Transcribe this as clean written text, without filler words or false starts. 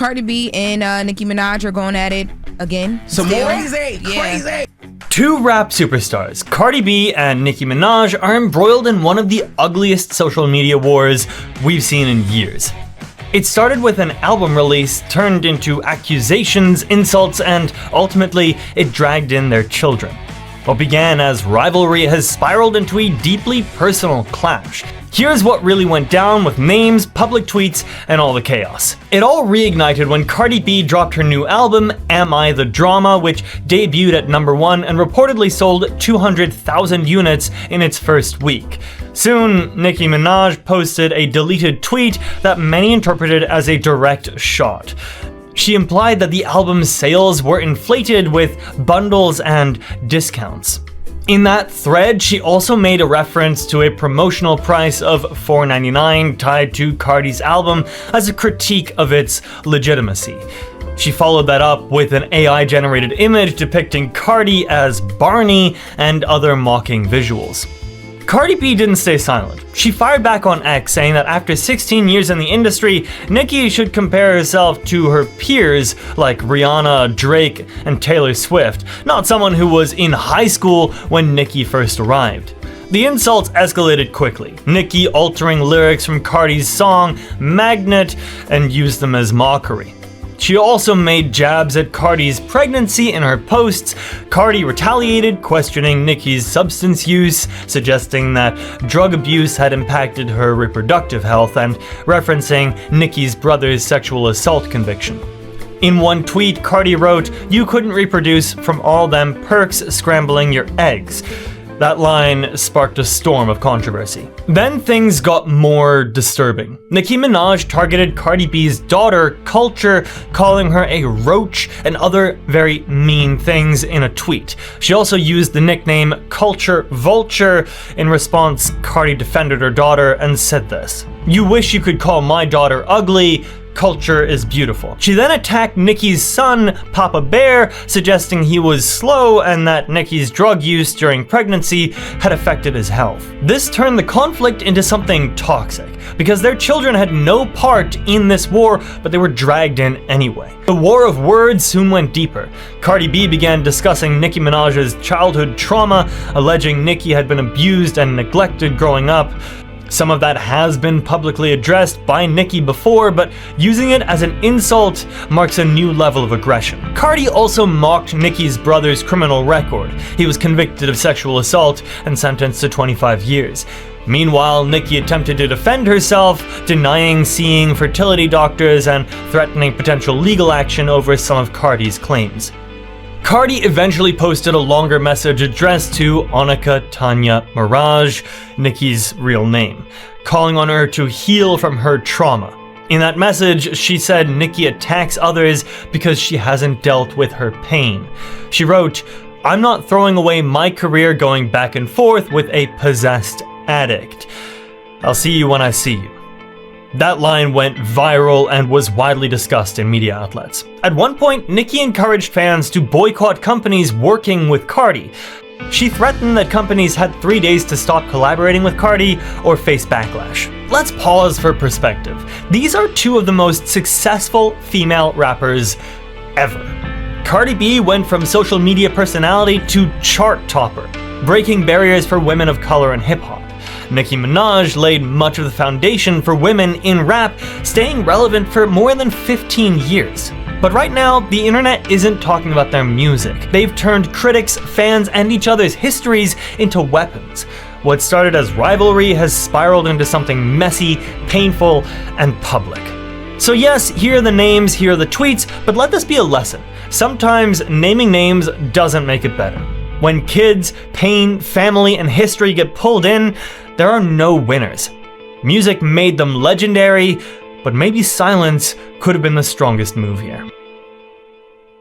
Cardi B and Nicki Minaj are going at it again. Some more? Crazy. Two rap superstars, Cardi B and Nicki Minaj, are embroiled in one of the ugliest social media wars we've seen in years. It started with an album release, turned into accusations, insults, and ultimately, it dragged in their children. What began as rivalry has spiraled into a deeply personal clash. Here's what really went down with names, public tweets, and all the chaos. It all reignited when Cardi B dropped her new album, Am I the Drama, which debuted at #1 and reportedly sold 200,000 units in its first week. Soon, Nicki Minaj posted a deleted tweet that many interpreted as a direct shot. She implied that the album's sales were inflated with bundles and discounts. In that thread, she also made a reference to a promotional price of $4.99 tied to Cardi's album as a critique of its legitimacy. She followed that up with an AI-generated image depicting Cardi as Barney and other mocking visuals. Cardi B didn't stay silent. She fired back on X, saying that after 16 years in the industry, Nicki should compare herself to her peers like Rihanna, Drake, and Taylor Swift, not someone who was in high school when Nicki first arrived. The insults escalated quickly, Nicki altering lyrics from Cardi's song Magnet and used them as mockery. She also made jabs at Cardi's pregnancy in her posts. Cardi retaliated, questioning Nicki's substance use, suggesting that drug abuse had impacted her reproductive health, and referencing Nicki's brother's sexual assault conviction. In one tweet, Cardi wrote, "You couldn't reproduce from all them perks scrambling your eggs." That line sparked a storm of controversy. Then things got more disturbing. Nicki Minaj targeted Cardi B's daughter, Culture, calling her a roach and other very mean things in a tweet. She also used the nickname Culture Vulture. In response, Cardi defended her daughter and said this: "You wish you could call my daughter ugly. Culture is beautiful." She then attacked Nicki's son, Papa Bear, suggesting he was slow and that Nicki's drug use during pregnancy had affected his health. This turned the conflict into something toxic, because their children had no part in this war, but they were dragged in anyway. The war of words soon went deeper. Cardi B began discussing Nicki Minaj's childhood trauma, alleging Nicki had been abused and neglected growing up. Some of that has been publicly addressed by Nicki before, but using it as an insult marks a new level of aggression. Cardi also mocked Nicki's brother's criminal record. He was convicted of sexual assault and sentenced to 25 years. Meanwhile, Nicki attempted to defend herself, denying seeing fertility doctors and threatening potential legal action over some of Cardi's claims. Cardi eventually posted a longer message addressed to Annika Tanya Mirage, Nicki's real name, calling on her to heal from her trauma. In that message, she said Nicki attacks others because she hasn't dealt with her pain. She wrote, "I'm not throwing away my career going back and forth with a possessed addict. I'll see you when I see you." That line went viral and was widely discussed in media outlets. At one point, Nicki encouraged fans to boycott companies working with Cardi. She threatened that companies had 3 days to stop collaborating with Cardi or face backlash. Let's pause for perspective. These are two of the most successful female rappers ever. Cardi B went from social media personality to chart topper, breaking barriers for women of color in hip-hop. Nicki Minaj laid much of the foundation for women in rap, staying relevant for more than 15 years. But right now, the internet isn't talking about their music. They've turned critics, fans, and each other's histories into weapons. What started as rivalry has spiraled into something messy, painful, and public. So yes, here are the names, here are the tweets, but let this be a lesson. Sometimes naming names doesn't make it better. When kids, pain, family, and history get pulled in, there are no winners. Music made them legendary, but maybe silence could have been the strongest move here.